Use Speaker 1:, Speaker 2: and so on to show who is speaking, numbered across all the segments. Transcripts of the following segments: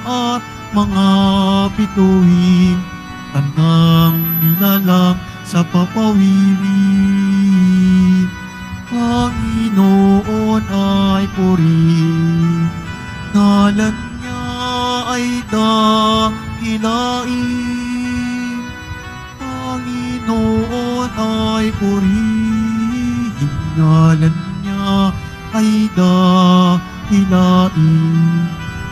Speaker 1: at mga bituin, tandang nilalang sa papawirin. Panginoon ay purihin, ngalan niya ay dakilain. Panginoon ay purihin, ngalan niya ay dakilain.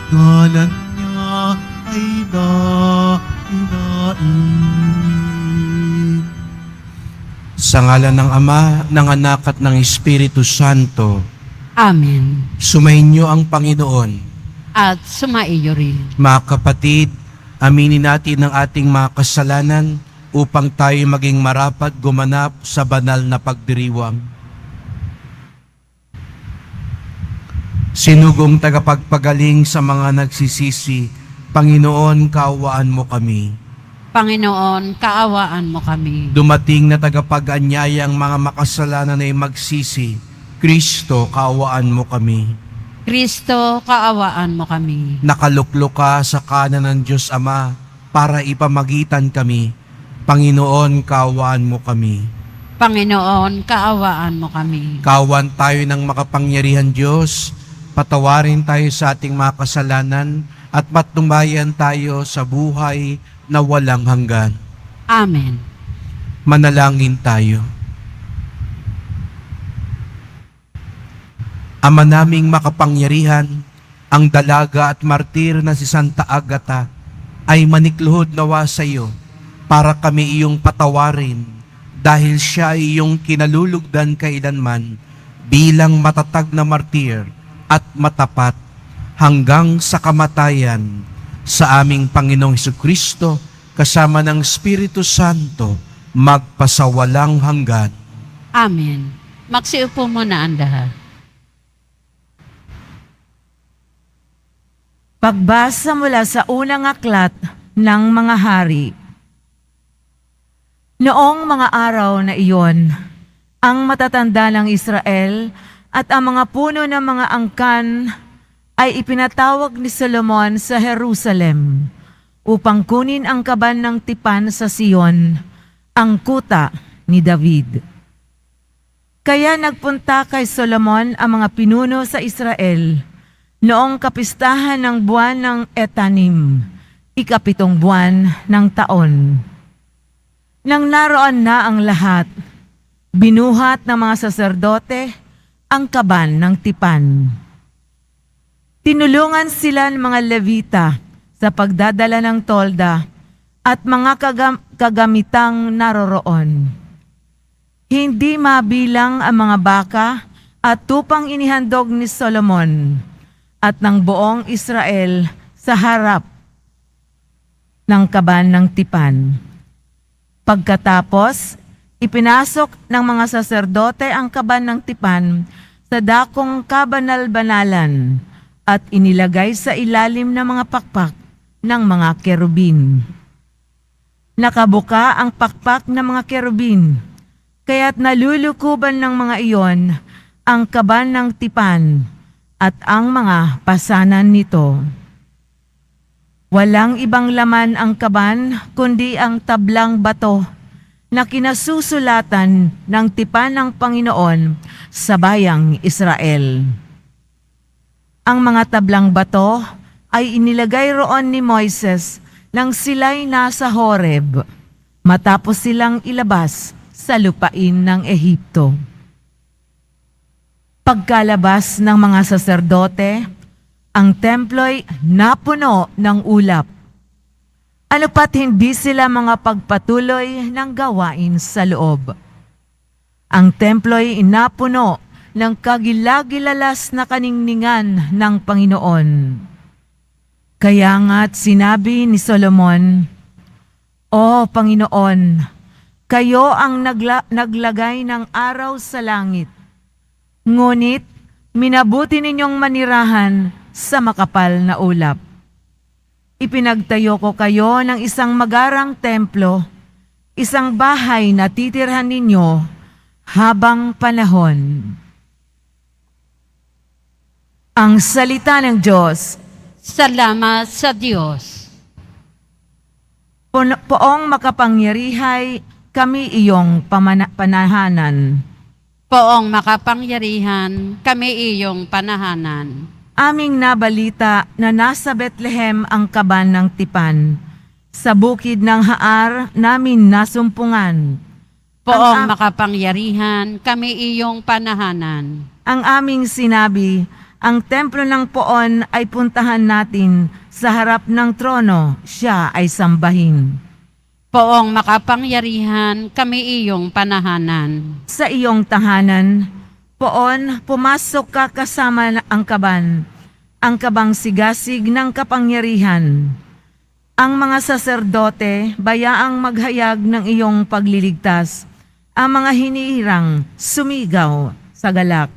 Speaker 1: Ngalan niya ay dakilain.
Speaker 2: Sa ngalan ng Ama, ng Anak at ng Espiritu Santo,
Speaker 3: Amen.
Speaker 2: sumainyo ang Panginoon.
Speaker 3: At sumaiyo rin.
Speaker 2: Mga kapatid, aminin natin ang ating mga kasalanan upang tayo maging marapat gumanap sa banal na pagdiriwang. Sinugong tagapagpagaling sa mga nagsisisi, Panginoon, kaawaan mo kami.
Speaker 3: Panginoon, kaawaan mo kami.
Speaker 2: Dumating na tagapag-anyayang mga makasalanan ay magsisi, Kristo, kaawaan mo kami.
Speaker 3: Kristo, kaawaan mo kami.
Speaker 2: Nakaluklok ka sa kanan ng Diyos Ama para ipamagitan kami. Panginoon, kaawaan mo kami.
Speaker 3: Panginoon, kaawaan mo kami.
Speaker 2: Kaawaan tayo ng makapangyarihan Diyos, patawarin tayo sa ating mga kasalanan at patnubayan tayo sa buhay na walang hanggan.
Speaker 3: Amen.
Speaker 2: Manalangin tayo. Ama naming makapangyarihan, ang dalaga at martir na si Santa Agata ay manikluhod nawa sa iyo para kami iyong patawarin dahil siya ay iyong kinalulugdan kailanman bilang matatag na martir at matapat hanggang sa kamatayan sa aming Panginoong Hesukristo kasama ng Espiritu Santo magpasawalang hanggan.
Speaker 3: Amen. Magsiupo muna ang lahat.
Speaker 4: Pagbasa mula sa unang aklat ng mga hari. Noong mga araw na iyon, ang matatanda ng Israel at ang mga puno ng mga angkan ay ipinatawag ni Solomon sa Jerusalem upang kunin ang kaban ng tipan sa Sion, ang kuta ni David. Kaya nagpunta kay Solomon ang mga pinuno sa Israel noong kapistahan ng buwan ng Etanim, 7 buwan ng taon. Nang naroon na ang lahat, binuhat ng mga saserdote ang kaban ng tipan. Tinulungan sila ng mga Levita sa pagdadala ng tolda at mga kagamitang naroroon. Hindi mabilang ang mga baka at tupang inihandog ni Solomon at ng buong Israel sa harap ng kaban ng tipan. Pagkatapos, ipinasok ng mga saserdote ang kaban ng tipan sa dakong kabanal-banalan at inilagay sa ilalim ng mga pakpak ng mga kerubin. Nakabuka ang pakpak ng mga kerubin, kaya't nalulukuban ng mga iyon ang kaban ng tipan at ang mga pasanan nito. Walang ibang laman ang kaban kundi ang tablang bato na kinasusulatan ng tipan ng Panginoon sa bayang Israel. Ang mga tablang bato ay inilagay roon ni Moises nang sila'y nasa Horeb, matapos silang ilabas sa lupain ng Ehipto. Pagkalabas ng mga saserdote, ang templo'y napuno ng ulap. Ano pat hindi sila mga pagpatuloy ng gawain sa loob. Ang templo'y napuno ng kagilagilalas na kaningningan ng Panginoon. Kaya nga't sinabi ni Solomon, O Panginoon, kayo ang naglagay ng araw sa langit, ngunit minabuti ninyong manirahan sa makapal na ulap. Ipinagtayo ko kayo ng isang magarang templo, isang bahay na titirhan ninyo habang panahon. Ang salita ng Diyos.
Speaker 3: Salamat sa Diyos.
Speaker 4: Poong makapangyarihay, kami iyong panahanan.
Speaker 3: Poong makapangyarihan, kami iyong panahanan.
Speaker 4: Aming nabalita na nasa Bethlehem ang kaban ng tipan. Sa bukid ng Haar namin nasumpungan.
Speaker 3: Poong makapangyarihan, kami iyong panahanan.
Speaker 4: Ang aming sinabi, ang templo ng Poon ay puntahan natin, sa harap ng trono siya ay sambahin.
Speaker 3: Poong makapangyarihan, kami iyong panahanan.
Speaker 4: Sa iyong tahanan, Poon, pumasok ka kasama ang kaban, ang kabang sigasig ng kapangyarihan. Ang mga saserdote, bayaang maghayag ng iyong pagliligtas. Ang mga hinihirang, sumigaw sa galak.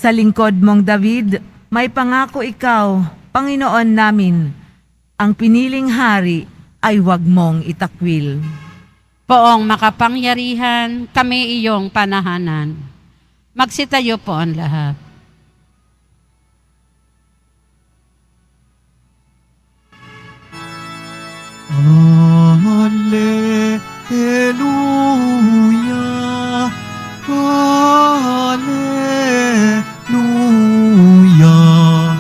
Speaker 4: Sa lingkod mong David, may pangako ikaw, Panginoon namin. Ang piniling hari ay huwag mong itakwil.
Speaker 3: Poong makapangyarihan, kami iyong panahanan. Magsitayo po ang lahat.
Speaker 1: Hallelujah, Hallelujah, Hallelujah,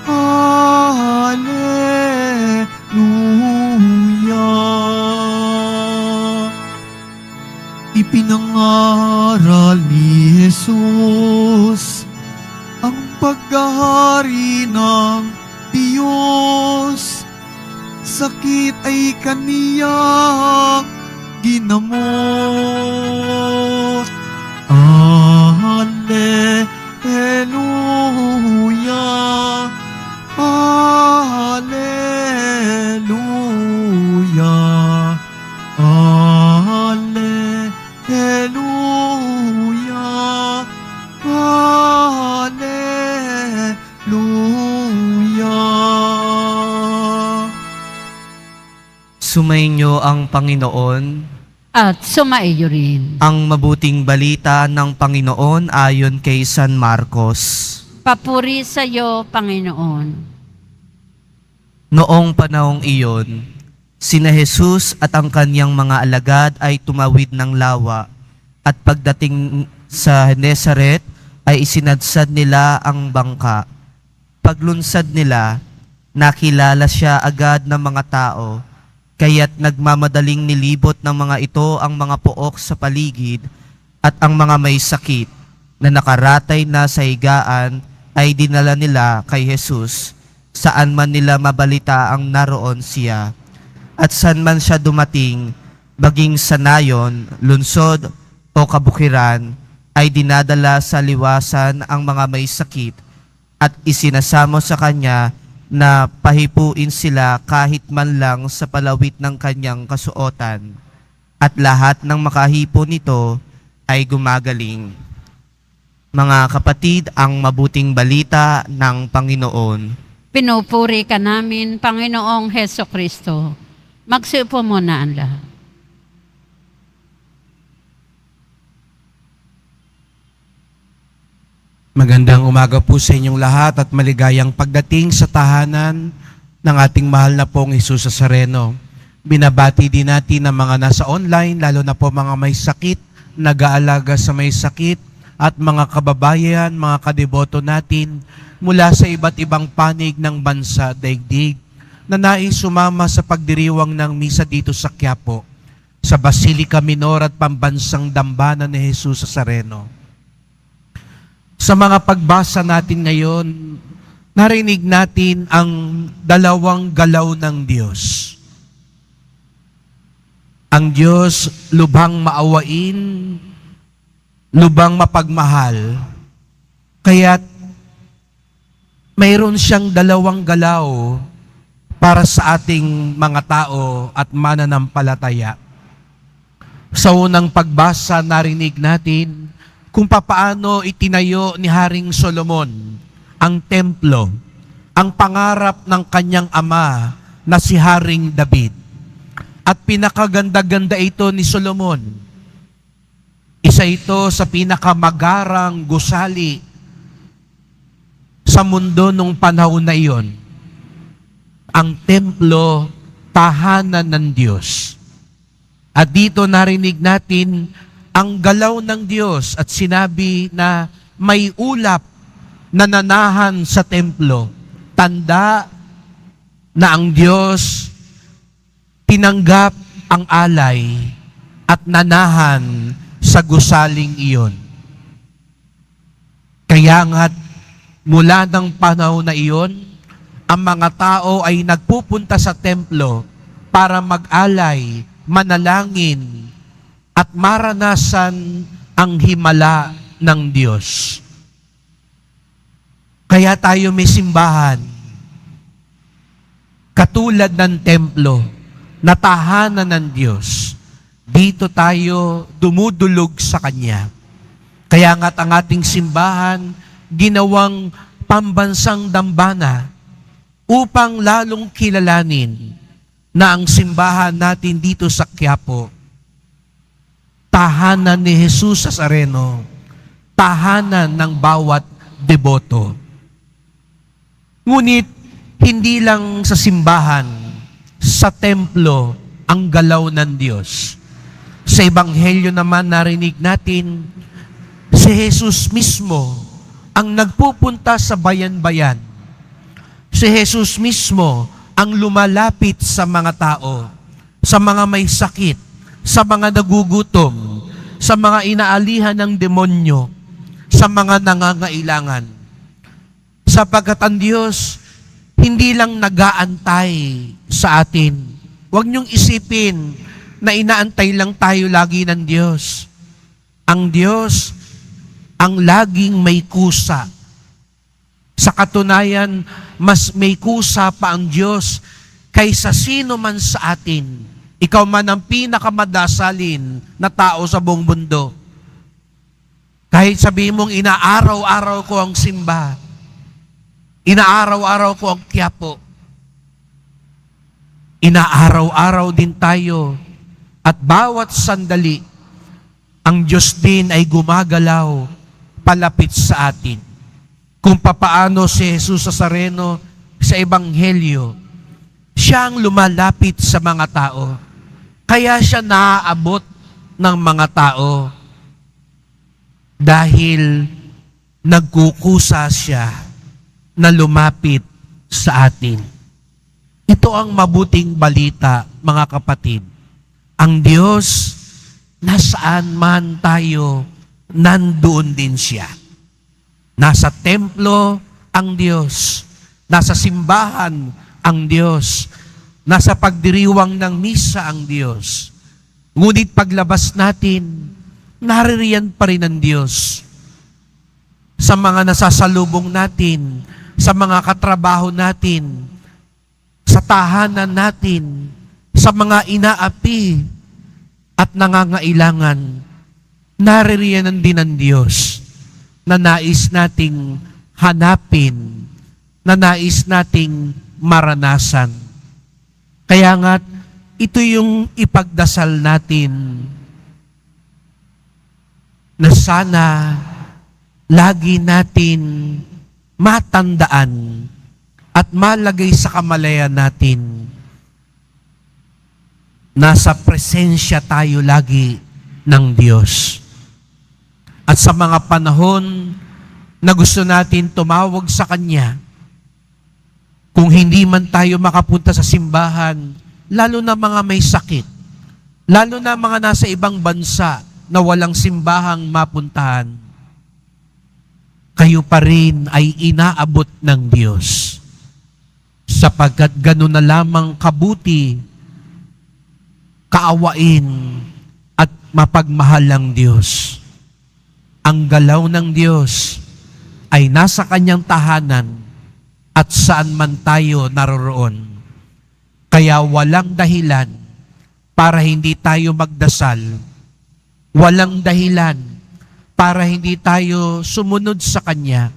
Speaker 1: Hallelujah. Ipinangaral ni Jesus ang paghahari ng Diyos. Sakit ay kaniyang ginamot. Hallelujah, Hallelujah, Hallelujah, Hallelujah.
Speaker 2: Sumainyo ang Panginoon.
Speaker 3: At sumaiyo rin.
Speaker 2: Ang mabuting balita ng Panginoon ayon kay San Marcos.
Speaker 3: Papuri sa iyo, Panginoon.
Speaker 2: Noong panahong iyon, sina Jesus at ang kanyang mga alagad ay tumawid ng lawa, at pagdating sa Nazaret ay isinadsad nila ang bangka. Paglunsad nila, nakilala siya agad ng mga tao, kaya't nagmamadaling nilibot ng mga ito ang mga pook sa paligid, at ang mga may sakit na nakaratay na sa higaan ay dinala nila kay Jesus, saan man nila mabalita ang naroon siya. At saan man siya dumating, baging sa nayon, lunsod o kabukiran, ay dinadala sa liwasan ang mga may sakit at isinasamo sa kanya na pahipuin sila kahit man lang sa palawit ng kanyang kasuotan. At lahat ng makahipo nito ay gumagaling. Mga kapatid, ang mabuting balita ng Panginoon.
Speaker 3: Pinupuri ka namin, Panginoong Heso Kristo. Magsiupo muna ang lahat.
Speaker 2: Magandang umaga po sa inyong lahat at maligayang pagdating sa tahanan ng ating mahal na pong Jesus Nazareno. Binabati din natin ang mga nasa online, lalo na po mga may sakit, nag-aalaga sa may sakit, at mga kababayan, mga kadeboto natin mula sa iba't ibang panig ng bansa daigdig na nais sumama sa pagdiriwang ng misa dito sa Quiapo, sa Basilica Minor at Pambansang Dambana ni Jesus Nazareno. Sa mga pagbasa natin ngayon, narinig natin ang dalawang galaw ng Diyos. Ang Diyos lubhang maawain, lubhang mapagmahal. Kaya't mayroon siyang dalawang galaw para sa ating mga tao at mananampalataya. Sa unang pagbasa, narinig natin kung papaano itinayo ni Haring Solomon ang templo, ang pangarap ng kanyang ama na si Haring David. At pinakaganda-ganda ito ni Solomon. Isa ito sa pinakamagarang gusali sa mundo nung panahon na iyon. Ang templo, tahanan ng Diyos. At dito narinig natin ang galaw ng Diyos at sinabi na may ulap na nanahan sa templo. Tanda na ang Diyos tinanggap ang alay at nanahan sa gusaling iyon. Kaya nga't mula ng panahon na iyon, ang mga tao ay nagpupunta sa templo para mag-alay, manalangin, at maranasan ang himala ng Diyos. Kaya tayo may simbahan, katulad ng templo, na tahanan ng Diyos. Dito tayo dumudulog sa Kanya. Kaya nga't ang ating simbahan, ginawang pambansang dambana upang lalong kilalanin na ang simbahan natin dito sa Quiapo, tahanan ni Jesus Nazareno, tahanan ng bawat deboto. Ngunit, hindi lang sa simbahan, sa templo, ang galaw ng Diyos. Sa Ebanghelyo naman narinig natin, si Jesus mismo ang nagpupunta sa bayan-bayan. Si Jesus mismo ang lumalapit sa mga tao, sa mga may sakit, sa mga nagugutom, sa mga inaalihan ng demonyo, sa mga nangangailangan. Sapagkat ang Diyos, hindi lang nag-aantay sa atin. Huwag niyong isipin na inaantay lang tayo lagi ng Diyos. Ang Diyos, ang laging may kusa. Sa katunayan, mas may kusa pa ang Diyos kaysa sino man sa atin. Ikaw man ang pinakamadasalin na tao sa buong mundo. Kahit sabihin mong inaaraw-araw ko ang simba, inaaraw-araw ko ang Quiapo, inaaraw-araw din tayo at bawat sandali, ang Diyos din ay gumagalaw palapit sa atin. Kung papaano si Jesus Nazareno sa Ebanghelyo, siya ang lumalapit sa mga tao. Kaya siya naaabot ng mga tao dahil nagkukusa siya na lumapit sa atin. Ito ang mabuting balita, mga kapatid. Ang Diyos, nasaan man tayo, nandoon din siya. Nasa templo ang Diyos. Nasa simbahan ang Diyos. Nasa pagdiriwang ng misa ang Diyos. Ngunit paglabas natin, naririyan pa rin ang Diyos. Sa mga nasasalubong natin, sa mga katrabaho natin, sa tahanan natin, sa mga inaapi at nangangailangan, naririyan din ang Diyos na nais nating hanapin, na nais nating maranasan. Kaya nga, ito yung ipagdasal natin na sana lagi natin matandaan at malagay sa kamalayan natin. Nasa presensya tayo lagi ng Diyos. At sa mga panahon na gusto natin tumawag sa Kanya, kung hindi man tayo makapunta sa simbahan, lalo na mga may sakit, lalo na mga nasa ibang bansa na walang simbahang mapuntahan, kayo pa rin ay inaabot ng Diyos. Sapagkat gano'n na lamang kabuti, kaawain at mapagmahal ng Diyos. Ang galaw ng Diyos ay nasa Kanyang tahanan at saan man tayo naroroon. Kaya walang dahilan para hindi tayo magdasal. Walang dahilan para hindi tayo sumunod sa Kanya.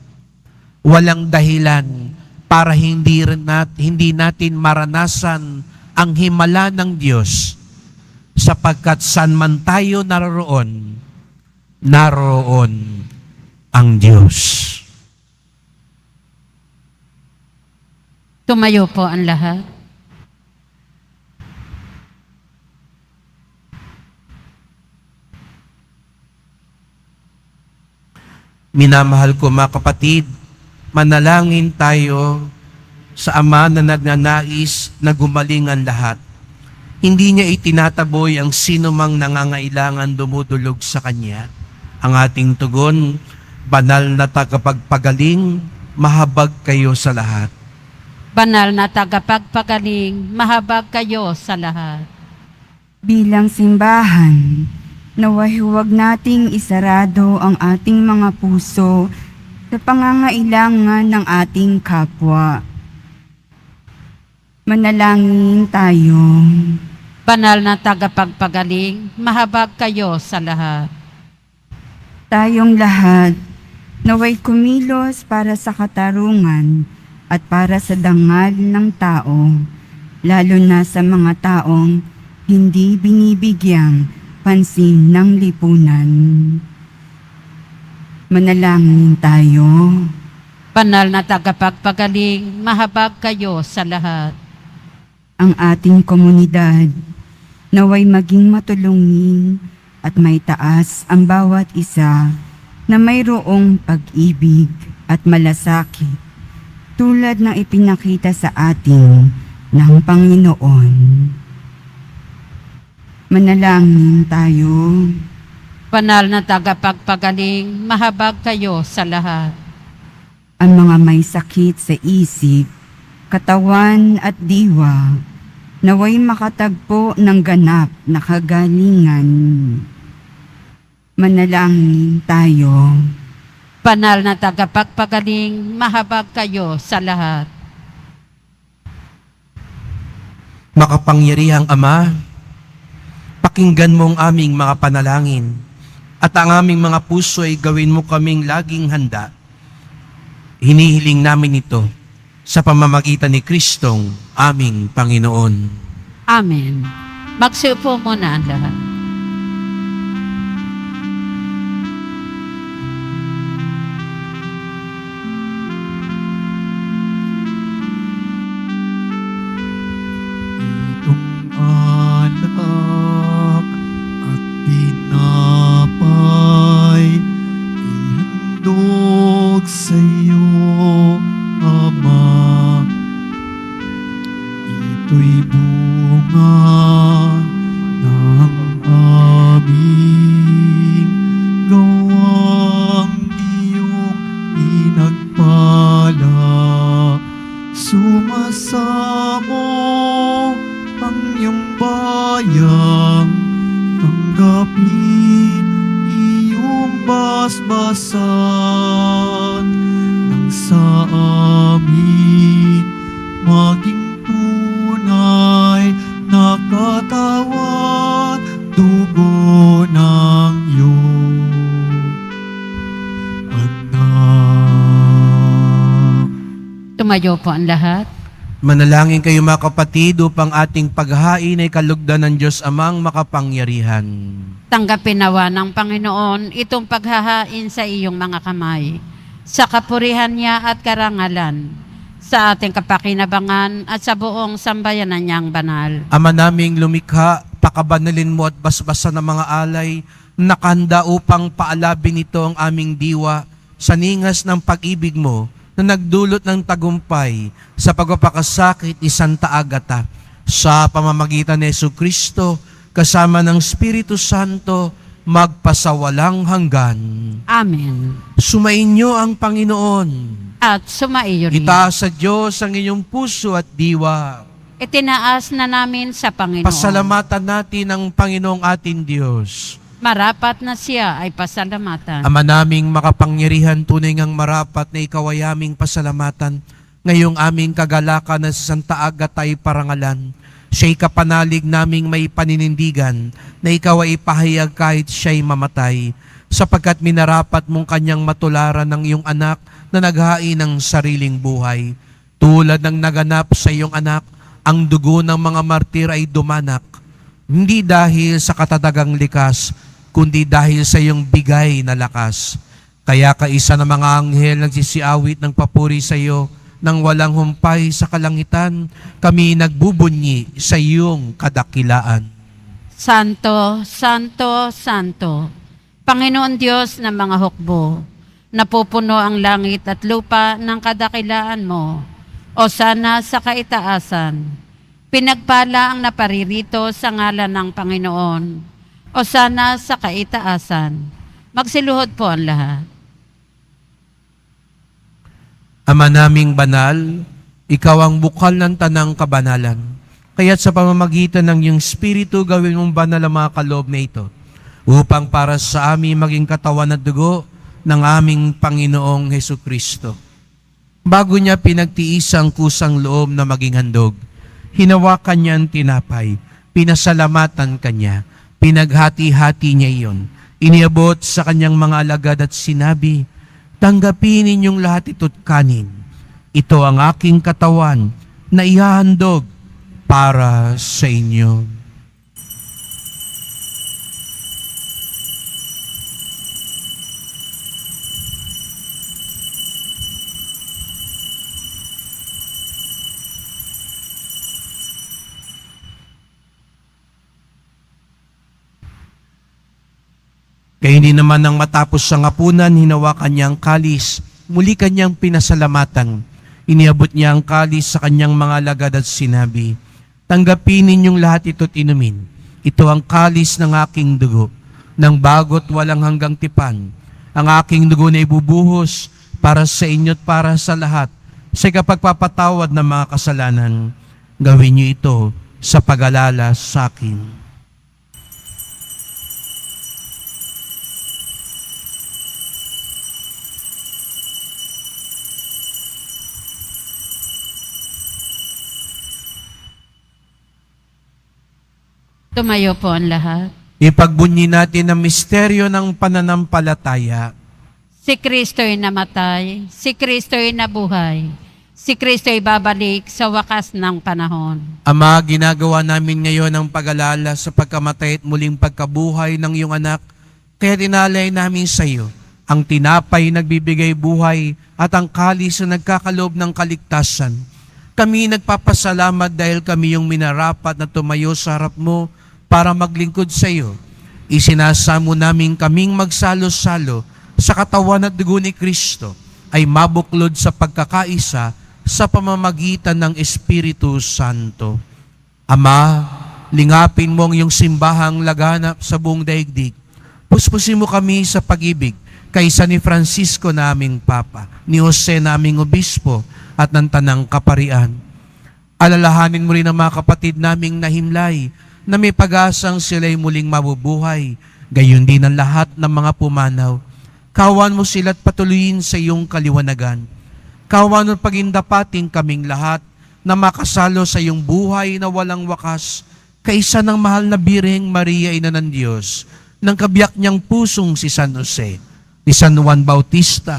Speaker 2: Walang dahilan para hindi natin maranasan ang himala ng Diyos, sapagkat saan man tayo naroroon, naroon ang Diyos.
Speaker 3: Tumayo po ang lahat.
Speaker 2: Minamahal ko mga kapatid, manalangin tayo sa Ama na nagnanais na gumaling ang lahat. Hindi niya itinataboy ang sino mang nangangailangan dumudulog sa Kanya. Ang ating tugon, banal na tagapagpagaling, mahabag kayo sa lahat.
Speaker 3: Banal na tagapagpagaling, mahabag kayo sa lahat.
Speaker 5: Bilang simbahan, naway huwag nating isarado ang ating mga puso sa pangangailangan ng ating kapwa. Manalangin tayo.
Speaker 3: Banal na tagapagpagaling, mahabag kayo sa lahat.
Speaker 5: Tayong lahat, naway kumilos para sa katarungan at para sa dangal ng tao, lalo na sa mga taong hindi binibigyang pansin ng lipunan. Manalangin tayo.
Speaker 3: Banal na tagapagpagaling, mahabag kayo sa lahat.
Speaker 5: Ang ating komunidad naway maging matulungin at may taas ang bawat isa na mayroong pag-ibig at malasakit tulad ng ipinakita sa atin ng Panginoon. Manalangin tayo.
Speaker 3: Banal na tagapagpagaling, mahabag kayo sa lahat.
Speaker 5: Ang mga may sakit sa isip, katawan at diwa, naway makatagpo ng ganap na kagalingan. Manalangin tayo.
Speaker 3: Banal na tagapagpagaling, mahabag kayo sa lahat.
Speaker 2: Makapangyarihang Ama, pakinggan mo ang aming mga panalangin at ang aming mga puso ay gawin mo kaming laging handa. Hinihiling namin ito sa pamamagitan ni Kristong aming Panginoon.
Speaker 3: Amen. Magsiupo muna ang lahat.
Speaker 1: Itong alak at tinapay ihandog sa iyo, Ama. Ito'y bunga ng aming gawang iyong pinagpala. Sumasamo ang iyong bayang, tanggapin iyong basbasan, nang sa amin maging tunay na katawan, dugo ng iyong anak.
Speaker 3: Tumayo po ang lahat.
Speaker 2: Manalangin kayo mga kapatid upang ating paghahain ay kalugdan ng Diyos Amang makapangyarihan.
Speaker 3: Tanggapin nawa ng Panginoon itong paghahain sa iyong mga kamay, sa kapurihan niya at karangalan, sa ating kapakinabangan at sa buong sambayanan niyang banal.
Speaker 2: Ama naming lumikha, pakabanalin mo at basbasan ng mga alay, nakahanda upang paalabin ito ang aming diwa sa ningas ng pag-ibig mo na nagdulot ng tagumpay sa pagpapakasakit ni Santa Agata. Sa pamamagitan ni Jesucristo, kasama ng Espiritu Santo, magpasawalang hanggan.
Speaker 3: Amen.
Speaker 2: Sumainyo ang Panginoon.
Speaker 3: At sumaiyo rin.
Speaker 2: Itaas sa Diyos ang inyong puso at diwa.
Speaker 3: Itinaas na namin sa Panginoon.
Speaker 2: Pasalamatan natin ang Panginoong ating Diyos.
Speaker 3: Marapat na siya ay pasalamatan.
Speaker 2: Ama naming makapangyarihan, tunay ngang marapat na ikaw ay aming pasalamatan. Ngayong aming kagalakan na sa Santa Agata ay parangalan. Siya'y kapanalig naming may paninindigan na ikaw ay ipahayag kahit siya'y mamatay, sapagkat minarapat mong kanyang matularan ng iyong anak na naghain ng sariling buhay. Tulad ng naganap sa iyong anak, ang dugo ng mga martir ay dumanak, hindi dahil sa katatagang likas, kundi dahil sa iyong bigay na lakas. Kaya kaisa ng mga anghel nagsisiawit ng papuri sa iyo, nang walang humpay sa kalangitan, kami nagbubunyi sa iyong kadakilaan.
Speaker 3: Santo, Santo, Santo, Panginoon Diyos ng mga hukbo, napupuno ang langit at lupa ng kadakilaan mo. O sana sa kaitaasan, pinagpala ang naparirito sa ngalan ng Panginoon. O sana sa kaitaasan, magsiluhod po ang lahat.
Speaker 2: Ama naming banal, ikaw ang bukal ng tanang kabanalan. Kaya't sa pamamagitan ng iyong Espiritu, gawin mong banal ang mga kaloob na ito, upang para sa amin maging katawan at dugo ng aming Panginoong Hesus Kristo. Bago niya pinagtiis ang kusang loob na maging handog, hinawakan niya ang tinapay, pinasalamatan kanya, pinaghati-hati niya iyon, iniabot sa kanyang mga alagad at sinabi, tanggapin ninyong lahat ito't kanin. Ito ang aking katawan na ihahandog para sa inyo. Kaya hindi naman nang matapos sa ngapunan, hinawakan niya ang kalis, muli kanyang pinasalamatan. Iniabot niya ang kalis sa kanyang mga alagad at sinabi, tanggapin ninyong lahat ito't inumin. Ito ang kalis ng aking dugo, ng bago't walang hanggang tipan. Ang aking dugo na ibubuhos para sa inyo't para sa lahat, sa kapagpapatawad ng mga kasalanan. Gawin niyo ito sa pag-alala sa akin.
Speaker 3: Tumayo po ang lahat.
Speaker 2: Ipagbunyi natin ang misteryo ng pananampalataya.
Speaker 3: Si Kristo'y namatay, si Kristo'y nabuhay, si Kristo'y babalik sa wakas ng panahon.
Speaker 2: Ama, ginagawa namin ngayon ang pag-alala sa pagkamatay at muling pagkabuhay ng iyong anak, kaya tinalay namin sa iyo ang tinapay nagbibigay buhay at ang kalis na nagkakaloob ng kaligtasan. Kami nagpapasalamat dahil kami yung minarapat na tumayo sa harap mo para maglingkod sa iyo. Isinasamo namin kaming magsalo-salo sa katawan at dugo ni Kristo ay mabuklod sa pagkakaisa sa pamamagitan ng Espiritu Santo. Ama, lingapin mo ang iyong simbahang laganap sa buong daigdig. Puspusin mo kami sa pag-ibig kaysa ni Francisco naming Papa, ni Jose naming Obispo at ng Tanang Kaparian. Alalahanin mo rin ang mga kapatid naming nahimlay na may pag-asang sila'y muling mabubuhay, gayon din ang lahat ng mga pumanaw. Kawan mo sila at patuloyin sa iyong kaliwanagan. Kawan mo pagindapating kaming lahat na makasalo sa iyong buhay na walang wakas, kaisa ng mahal na Birheng Maria, Ina ng Diyos, ng kabiyak niyang pusong si San Jose, ni San Juan Bautista,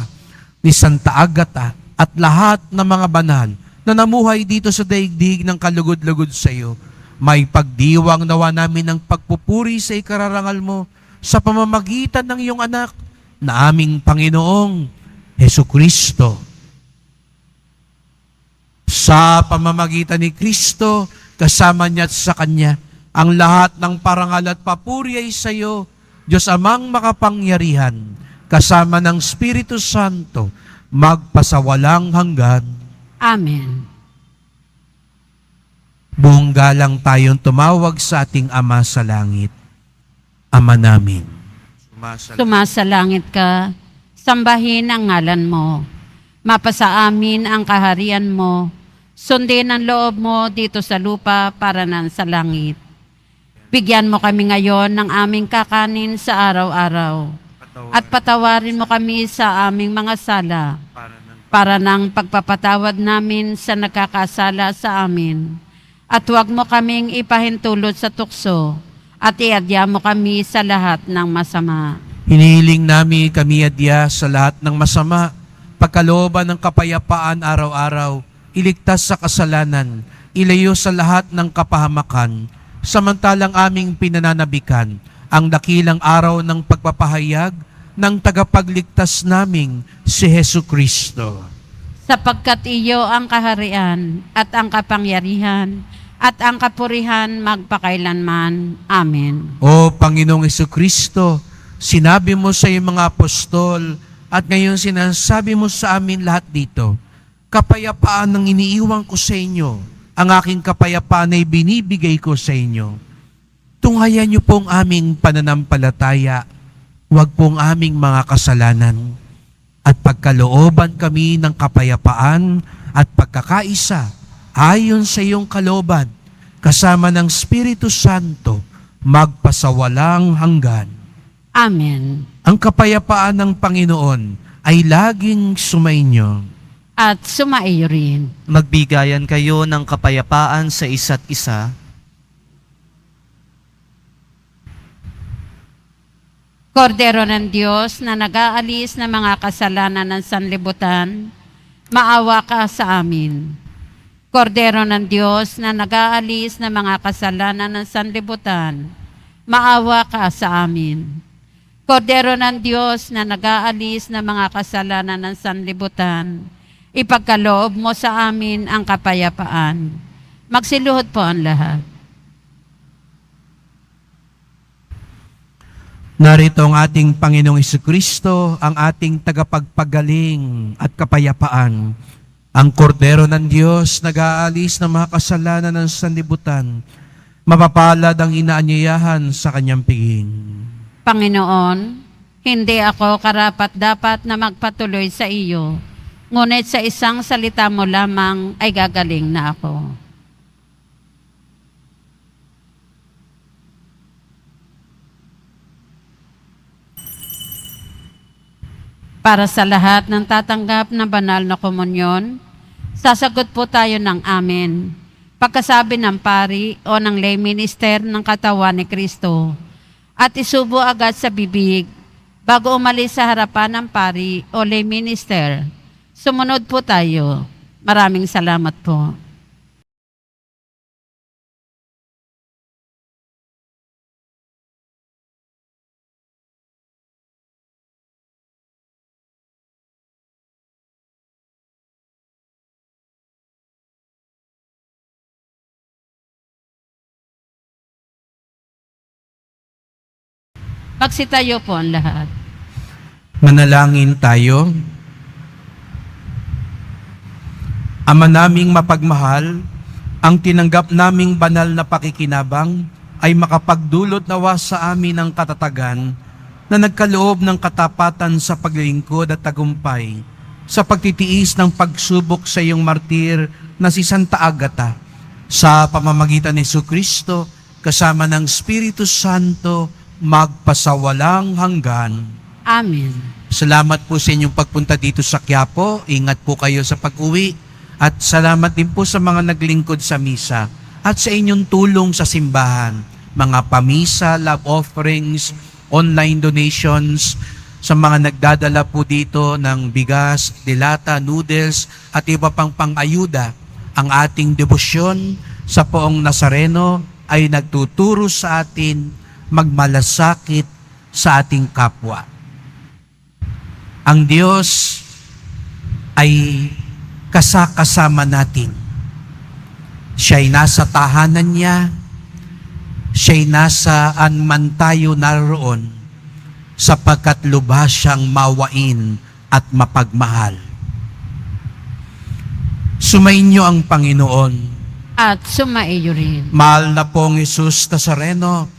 Speaker 2: ni Santa Agata, at lahat ng mga banal na namuhay dito sa daigdig ng kalugod-lugod sa iyo. May pagdiwang nawa namin ng pagpupuri sa ikararangal mo sa pamamagitan ng iyong anak na aming Panginoong Hesukristo. Sa pamamagitan ni Kristo, kasama niya at sa Kanya, ang lahat ng parangal at papuri ay sa iyo, Diyos Amang makapangyarihan, kasama ng Espiritu Santo, magpasawalang hanggan.
Speaker 3: Amen.
Speaker 2: Buong galang tayong tumawag sa ating Ama sa langit. Ama namin.
Speaker 3: Sumasalangit ka, sambahin ang ngalan mo. Mapasa amin ang kaharian mo. Sundin ang loob mo dito sa lupa para nan sa langit. Bigyan mo kami ngayon ng aming kakanin sa araw-araw. At patawarin mo kami sa aming mga sala para ng pagpapatawad namin sa nagkakasala sa amin. At huwag mo kaming ipahintulot sa tukso at iadya mo kami sa lahat ng masama.
Speaker 2: Hinihiling namin kami adya sa lahat ng masama, pagkalooban ng kapayapaan araw-araw, iligtas sa kasalanan, ilayo sa lahat ng kapahamakan, samantalang aming pinananabikan ang dakilang araw ng pagpapahayag ng tagapagligtas naming si Hesu Kristo.
Speaker 3: Sapagkat iyo ang kaharian at ang kapangyarihan at ang kapurihan magpakailanman. Amen.
Speaker 2: O Panginoong Hesu Kristo, sinabi mo sa iyong mga apostol at ngayon sinasabi mo sa amin lahat dito, kapayapaan ang iniiwan ko sa inyo, ang aking kapayapaan ay binibigay ko sa inyo. Tunghayan niyo pong aming pananampalataya, huwag pong aming mga kasalanan, at pagkalooban kami ng kapayapaan at pagkakaisa ayon sa iyong kalooban, kasama ng Espiritu Santo, magpasawalang hanggan.
Speaker 3: Amen.
Speaker 2: Ang kapayapaan ng Panginoon ay laging sumainyo.
Speaker 3: At sumaiyo rin.
Speaker 6: Magbigayan kayo ng kapayapaan sa isa't isa.
Speaker 3: Kordero ng Diyos na nag-aalis ng mga kasalanan ng sanlibutan, maawa ka sa amin. Kordero ng Diyos na nag-aalis ng mga kasalanan ng sanlibutan, maawa ka sa amin. Kordero ng Diyos na nag-aalis ng mga kasalanan ng sanlibutan, ipagkaloob mo sa amin ang kapayapaan. Magsiluhod po ang lahat.
Speaker 2: Narito ang ating Panginoong Jesucristo, ang ating tagapagpagaling at kapayapaan. Ang Kordero ng Diyos, nag-aalis ng mga kasalanan ng sanlibutan. Mapapalad ang inaanyayahan sa kanyang piging.
Speaker 3: Panginoon, hindi ako karapat-dapat na magpatuloy sa iyo, ngunit sa isang salita mo lamang ay gagaling na ako. Para sa lahat ng tatanggap ng banal na komunyon, sasagot po tayo ng amen. Pagkasabi ng pari o ng lay minister ng katawan ni Kristo, at isubo agad sa bibig bago umalis sa harapan ng pari o lay minister. Sumunod po tayo. Maraming salamat po. Magsitayo po ang lahat.
Speaker 2: Manalangin tayo. Ama naming mapagmahal, ang tinanggap naming banal na pakikinabang ay makapagdulot nawa sa amin ng katatagan na nagkaloob ng katapatan sa paglilingkod at tagumpay sa pagtitiis ng pagsubok sa iyong martir na si Santa Agata sa pamamagitan ni Jesucristo kasama ng Espiritu Santo magpasawalang hanggan.
Speaker 3: Amen.
Speaker 2: Salamat po sa inyong pagpunta dito sa Quiapo. Ingat po kayo sa pag-uwi. At salamat din po sa mga naglingkod sa misa at sa inyong tulong sa simbahan. Mga pamisa, love offerings, online donations, sa mga nagdadala po dito ng bigas, dilata, noodles, at iba pang pang-ayuda. Ang ating debosyon sa Poong Nazareno ay nagtuturo sa atin magmalasakit sa ating kapwa. Ang Diyos ay kasama natin. Siya'y nasa tahanan niya, siya'y nasaan man tayo naroon, sapagkat lubhas siyang mawain at mapagmahal. Sumainyo ang Panginoon.
Speaker 3: At sumaiyo rin.
Speaker 2: Mahal na pong Jesus Nazareno,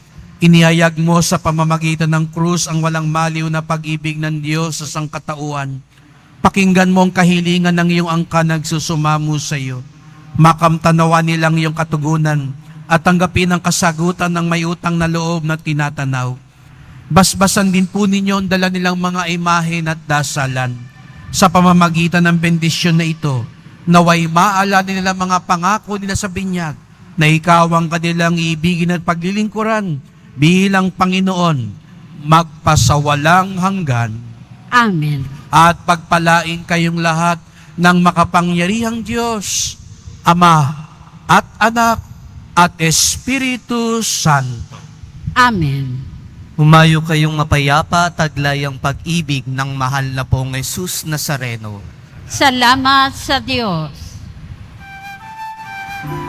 Speaker 2: inihayag mo sa pamamagitan ng krus ang walang maliw na pag-ibig ng Diyos sa sangkatauhan. Pakinggan mo ang kahilingan ng iyong angkan nagsusumamo sa iyo. Makamtanawa nilang iyong katugunan at tanggapin ang kasagutan ng may utang na loob na tinatanaw. Basbasan din po ninyo ang dala nilang mga imahen at dasalan. Sa pamamagitan ng bendisyon na ito, naway maalala nila mga pangako nila sa binyag na ikaw ang kanilang iibigin at paglilingkuran bilang Panginoon, magpasawalang hanggan.
Speaker 3: Amen.
Speaker 2: At pagpalain kayong lahat ng makapangyarihang Diyos, Ama at Anak at Espiritu Santo.
Speaker 3: Amen.
Speaker 6: Humayo kayong mapayapa, taglay ang pag-ibig ng mahal na pong Jesus Nazareno.
Speaker 3: Salamat sa Diyos.